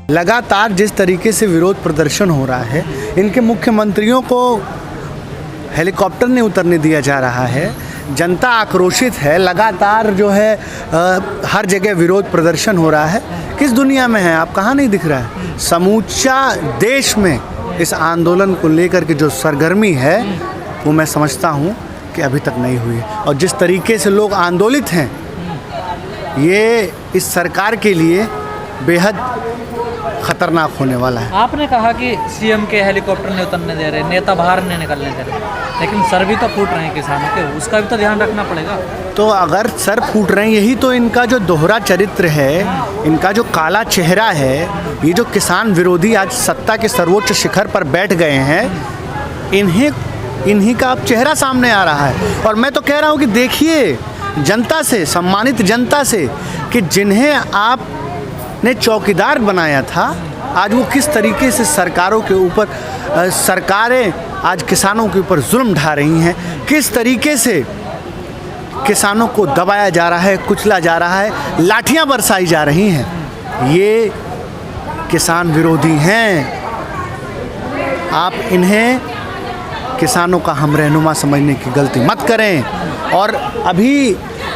लगातार जिस तरीके से विरोध प्रदर्शन हो रहा है, इनके मुख्यमंत्रियों को हेलीकॉप्टर नहीं उतरने दिया जा रहा है, जनता आक्रोशित है, लगातार जो है हर जगह विरोध प्रदर्शन हो रहा है। किस दुनिया में है आप? कहाँ नहीं दिख रहा है? समूचा देश में इस आंदोलन को लेकर के जो सरगर्मी है वो मैं समझता हूँ कि अभी तक नहीं हुई है। और जिस तरीके से लोग आंदोलित हैं, ये इस सरकार के लिए बेहद खतरनाक होने वाला है। आपने कहा कि सीएम के हेलीकॉप्टर नहीं उतरने दे रहे, नेता बाहर नहीं निकलने दे रहे, लेकिन सर भी तो फूट रहे हैं किसानों के, उसका भी तो ध्यान रखना पड़ेगा। तो अगर सर फूट रहे हैं, यही तो इनका जो दोहरा चरित्र है, इनका जो काला चेहरा है, ये जो किसान विरोधी आज सत्ता के सर्वोच्च शिखर पर बैठ गए हैं, इन्हीं का अब चेहरा सामने आ रहा है। और मैं तो कह रहा हूँ कि देखिए जनता से, सम्मानित जनता से, कि जिन्हें आपने चौकीदार बनाया था, आज वो किस तरीके से सरकारों के ऊपर सरकारें आज किसानों के ऊपर जुल्म ढा रही हैं, किस तरीके से किसानों को दबाया जा रहा है, कुचला जा रहा है, लाठियां बरसाई जा रही हैं। ये किसान विरोधी हैं। आप इन्हें किसानों का हम रहनुमा समझने की गलती मत करें। और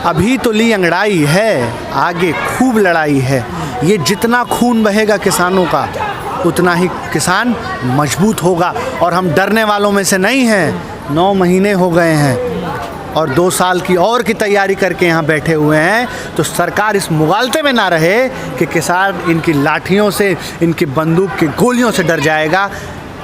अभी तो ली अंगड़ाई है, आगे खूब लड़ाई है। ये जितना खून बहेगा किसानों का, उतना ही किसान मजबूत होगा। और हम डरने वालों में से नहीं हैं। 9 महीने हो गए हैं और 2 साल की तैयारी करके यहाँ बैठे हुए हैं। तो सरकार इस मुगालते में ना रहे कि किसान इनकी लाठियों से, इनकी बंदूक की गोलियों से डर जाएगा।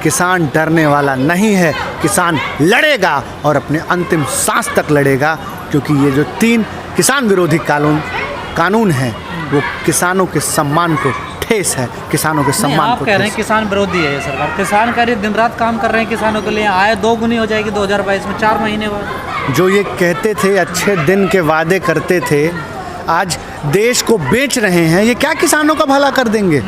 किसान डरने वाला नहीं है, किसान लड़ेगा और अपने अंतिम सांस तक लड़ेगा। क्योंकि ये जो 3 किसान विरोधी कानून हैं, वो किसानों के सम्मान को ठेस है, किसानों के सम्मान को। आप कह रहे हैं किसान विरोधी है ये सरकार, किसान कह रही दिन रात काम कर रहे हैं किसानों के लिए, आय 2 गुनी हो जाएगी 2022 में, 4 महीने बाद। जो ये कहते थे, अच्छे दिन के वादे करते थे, आज देश को बेच रहे हैं। ये क्या किसानों का भला कर देंगे?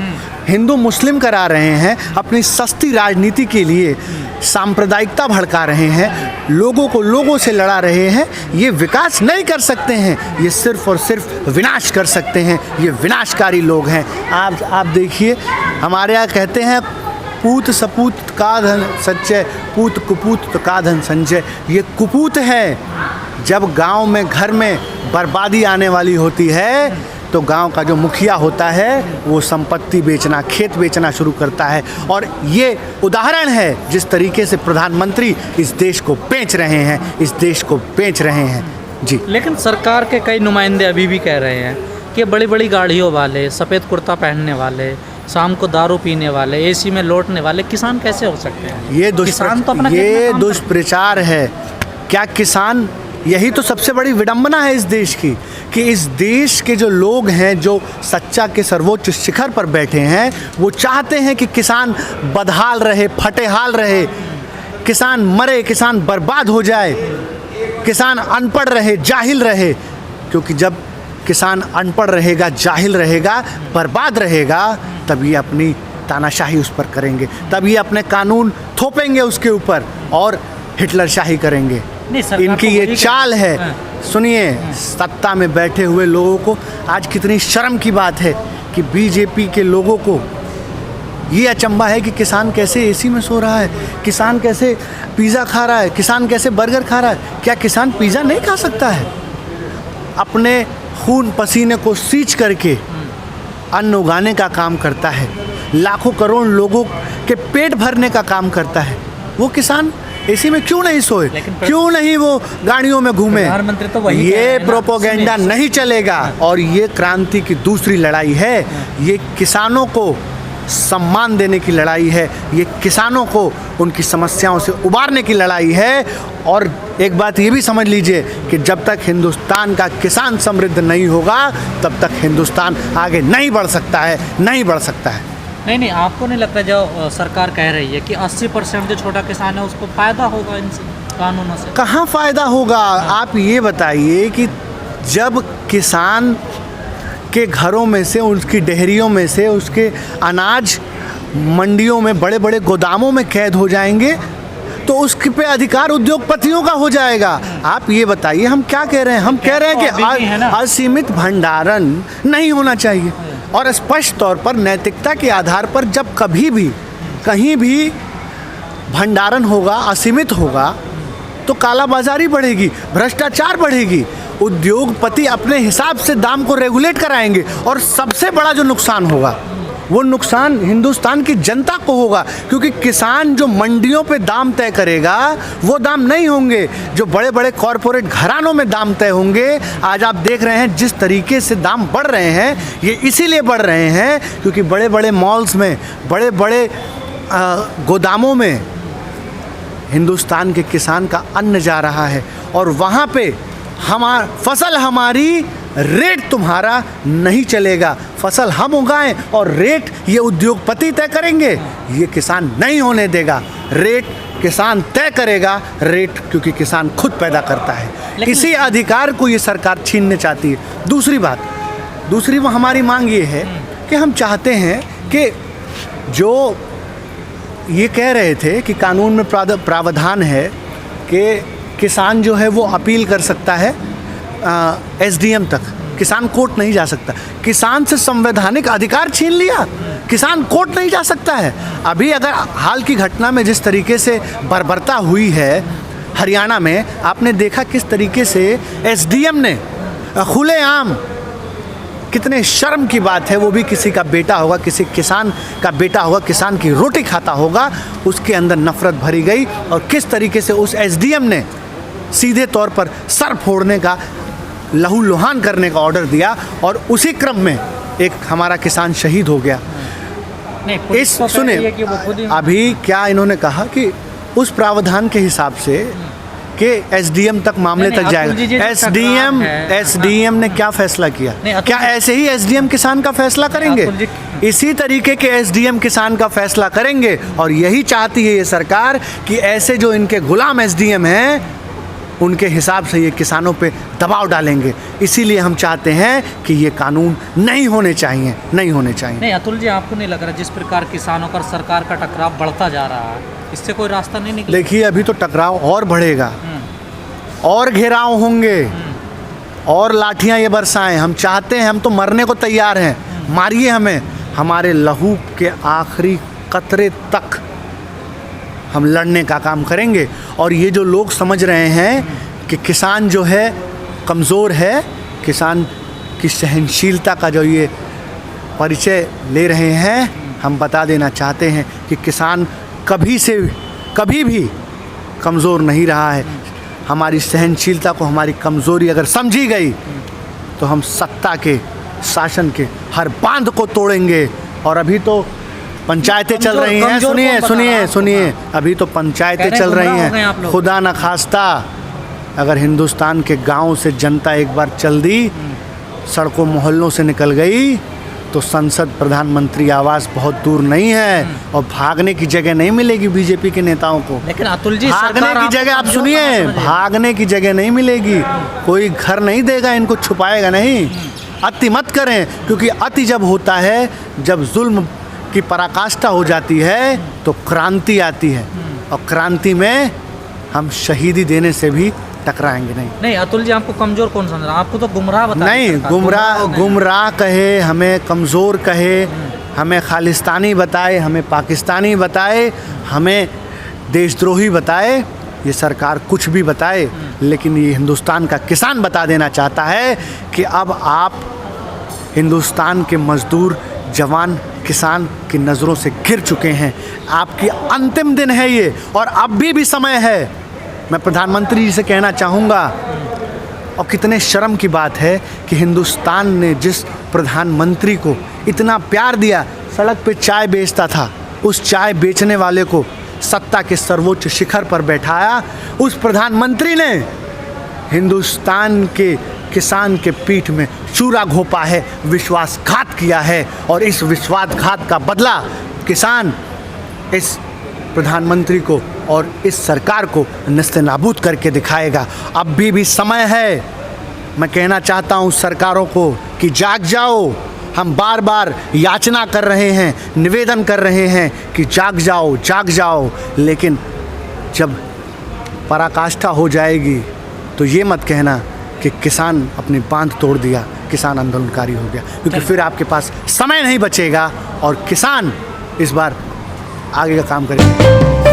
हिंदू मुस्लिम करा रहे हैं, अपनी सस्ती राजनीति के लिए सांप्रदायिकता भड़का रहे हैं, लोगों को लोगों से लड़ा रहे हैं। ये विकास नहीं कर सकते हैं, ये सिर्फ और सिर्फ विनाश कर सकते हैं। ये विनाशकारी लोग हैं। आप देखिए, हमारे यहाँ कहते हैं पूत सपूत का धन संचय, पूत कुपूत का धन संचय। ये कुपूत है। जब गांव में, घर में बर्बादी आने वाली होती है, तो गांव का जो मुखिया होता है वो संपत्ति बेचना, खेत बेचना शुरू करता है। और ये उदाहरण है जिस तरीके से प्रधानमंत्री इस देश को बेच रहे हैं, इस देश को बेच रहे हैं जी। लेकिन सरकार के कई नुमाइंदे अभी भी कह रहे हैं कि बड़ी बड़ी गाड़ियों वाले, सफ़ेद कुर्ता पहनने वाले, शाम को दारू पीने वाले, एसी में लौटने वाले किसान कैसे हो सकते हैं? ये दुष्प्रचार है। क्या किसान, यही तो सबसे बड़ी विडंबना है इस देश की, कि इस देश के जो लोग हैं, जो सच्चा के सर्वोच्च शिखर पर बैठे हैं, वो चाहते हैं कि किसान बदहाल रहे, फटेहाल रहे, किसान मरे, किसान बर्बाद हो जाए, किसान अनपढ़ रहे, जाहिल रहे। क्योंकि जब किसान अनपढ़ रहेगा, जाहिल रहेगा, बर्बाद रहेगा, तब ये अपनी तानाशाही उस पर करेंगे, तब ये अपने कानून थोपेंगे उसके ऊपर और हिटलरशाही करेंगे। इनकी ये चाल है। सुनिए, सत्ता में बैठे हुए लोगों को आज कितनी शर्म की बात है कि बीजेपी के लोगों को ये अचंभा है कि किसान कैसे एसी में सो रहा है, किसान कैसे पिज़्ज़ा खा रहा है, किसान कैसे बर्गर खा रहा है। क्या किसान पिज़्ज़ा नहीं खा सकता है? अपने खून पसीने को सींच करके अन्न उगाने का काम करता है, लाखों करोड़ लोगों के पेट भरने का काम करता है। वो किसान एसी में क्यों नहीं सोए, क्यों नहीं वो गाड़ियों में घूमे? प्रधानमंत्री तो वही ये प्रोपोगेंडा नहीं चलेगा। और ये क्रांति की दूसरी लड़ाई है। ये किसानों को सम्मान देने की लड़ाई है, ये किसानों को उनकी समस्याओं से उबारने की लड़ाई है। और एक बात ये भी समझ लीजिए कि जब तक हिंदुस्तान का किसान समृद्ध नहीं होगा, तब तक हिंदुस्तान आगे नहीं बढ़ सकता है, नहीं बढ़ सकता है। नहीं, आपको नहीं लगता जो सरकार कह रही है कि 80% जो छोटा किसान है उसको फ़ायदा होगा इन कानूनों से? कहाँ फ़ायदा होगा? आप ये बताइए कि जब किसान के घरों में से, उसकी डेहरियों में से, उसके अनाज मंडियों में, बड़े बड़े गोदामों में कैद हो जाएंगे, तो उसके पे अधिकार उद्योगपतियों का हो जाएगा। आप ये बताइए, हम क्या कह रहे हैं? हम कह रहे हैं कि असीमित भंडारण नहीं होना चाहिए। और स्पष्ट तौर पर नैतिकता के आधार पर जब कभी भी कहीं भी भंडारण होगा, असीमित होगा, तो कालाबाजारी बढ़ेगी, भ्रष्टाचार बढ़ेगी, उद्योगपति अपने हिसाब से दाम को रेगुलेट कराएंगे और सबसे बड़ा जो नुकसान होगा वो नुकसान हिंदुस्तान की जनता को होगा, क्योंकि किसान जो मंडियों पे दाम तय करेगा वो दाम नहीं होंगे जो बड़े बड़े कॉरपोरेट घरानों में दाम तय होंगे। आज आप देख रहे हैं जिस तरीके से दाम बढ़ रहे हैं, ये इसीलिए बढ़ रहे हैं क्योंकि बड़े बड़े मॉल्स में, बड़े बड़े गोदामों में हिंदुस्तान के किसान का अन्न जा रहा है और वहाँ पे फसल हमारी, रेट तुम्हारा नहीं चलेगा। फसल हम उगाएं और रेट ये उद्योगपति तय करेंगे, ये किसान नहीं होने देगा। रेट किसान तय करेगा, रेट क्योंकि किसान खुद पैदा करता है। इसी अधिकार को ये सरकार छीनने चाहती है। दूसरी हमारी मांग ये है कि हम चाहते हैं कि जो ये कह रहे थे कि कानून में प्रावधान है कि किसान जो है वो अपील कर सकता है एसडीएम तक, किसान कोर्ट नहीं जा सकता। किसान से संवैधानिक अधिकार छीन लिया, किसान कोर्ट नहीं जा सकता है। अभी अगर हाल की घटना में जिस तरीके से बर्बरता हुई है हरियाणा में, आपने देखा किस तरीके से एसडीएम ने खुलेआम, कितने शर्म की बात है, वो भी किसी का बेटा होगा, किसी किसान का बेटा होगा, किसान की रोटी खाता होगा, उसके अंदर नफरत भरी गई और किस तरीके से उस एसडीएम ने सीधे तौर पर सर फोड़ने का, लहूलुहान करने का ऑर्डर दिया और उसी क्रम में एक हमारा किसान शहीद हो गया। इस सुने अभी क्या इन्होंने कहा कि उस प्रावधान के हिसाब से कि एसडीएम तक मामले तक जाएगा। एसडीएम ने क्या फैसला किया? क्या ऐसे ही एसडीएम किसान का फैसला करेंगे? इसी तरीके के एसडीएम किसान का फैसला करेंगे और यही चाहती है ये सरकार कि ऐसे जो इनके गुलाम एसडीएम हैं उनके हिसाब से ये किसानों पे दबाव डालेंगे। इसीलिए हम चाहते हैं कि ये कानून नहीं होने चाहिए। नहीं अतुल जी, आपको नहीं लग रहा जिस प्रकार किसानों का सरकार का टकराव बढ़ता जा रहा है, इससे कोई रास्ता नहीं निकलेगा? देखिए अभी तो टकराव और बढ़ेगा और घेराव होंगे और लाठियां ये बरसाएं। हम चाहते हैं, हम तो मरने को तैयार हैं, मारिए हमें, हमारे लहू के आखिरी कतरे तक हम लड़ने का काम करेंगे। और ये जो लोग समझ रहे हैं कि किसान जो है कमज़ोर है, किसान की सहनशीलता का जो ये परिचय ले रहे हैं, हम बता देना चाहते हैं कि किसान कभी भी कमज़ोर नहीं रहा है। हमारी सहनशीलता को, हमारी कमज़ोरी अगर समझी गई तो हम सत्ता के, शासन के हर बांध को तोड़ेंगे। और अभी तो पंचायतें चल रही हैं, सुनिए अभी तो पंचायतें चल रही हैं। खुदा न खास्ता अगर हिंदुस्तान के गांव से जनता एक बार चल दी, सड़कों मोहल्लों से निकल गई, तो संसद, प्रधानमंत्री आवास बहुत दूर नहीं है और भागने की जगह नहीं मिलेगी बीजेपी के नेताओं को। लेकिन अतुल जी, भागने की जगह, आप सुनिए, भागने की जगह नहीं मिलेगी। कोई घर नहीं देगा इनको, छुपाएगा नहीं। अति मत करें, क्योंकि अति जब होता है, जब जुल्म की पराकाष्ठा हो जाती है तो क्रांति आती है और क्रांति में हम शहीदी देने से भी टकराएंगे नहीं। अतुल जी, आपको कमज़ोर कौन समझ रहा है? आपको तो गुमराह बता नहीं, गुमराह कहे, हमें कमज़ोर कहे, हमें खालिस्तानी बताए, हमें पाकिस्तानी बताए, हमें देशद्रोही बताए, ये सरकार कुछ भी बताए, लेकिन ये हिंदुस्तान का किसान बता देना चाहता है कि अब आप हिंदुस्तान के मजदूर, जवान, किसान की नज़रों से गिर चुके हैं। आपकी अंतिम दिन है ये और अब भी समय है। मैं प्रधानमंत्री जी से कहना चाहूँगा, और कितने शर्म की बात है कि हिंदुस्तान ने जिस प्रधानमंत्री को इतना प्यार दिया, सड़क पे चाय बेचता था, उस चाय बेचने वाले को सत्ता के सर्वोच्च शिखर पर बैठाया, उस प्रधानमंत्री ने हिंदुस्तान के किसान के पीठ में चूरा घोंपा है, विश्वासघात किया है और इस विश्वासघात का बदला किसान इस प्रधानमंत्री को और इस सरकार को नेस्तनाबूद करके दिखाएगा। अब भी समय है। मैं कहना चाहता हूँ सरकारों को कि जाग जाओ। हम बार बार याचना कर रहे हैं, निवेदन कर रहे हैं कि जाग जाओ, लेकिन जब पराकाष्ठा हो जाएगी तो ये मत कहना कि किसान अपनी बांध तोड़ दिया, किसान आंदोलनकारी हो गया, क्योंकि फिर आपके पास समय नहीं बचेगा और किसान इस बार आगे का काम करेंगे।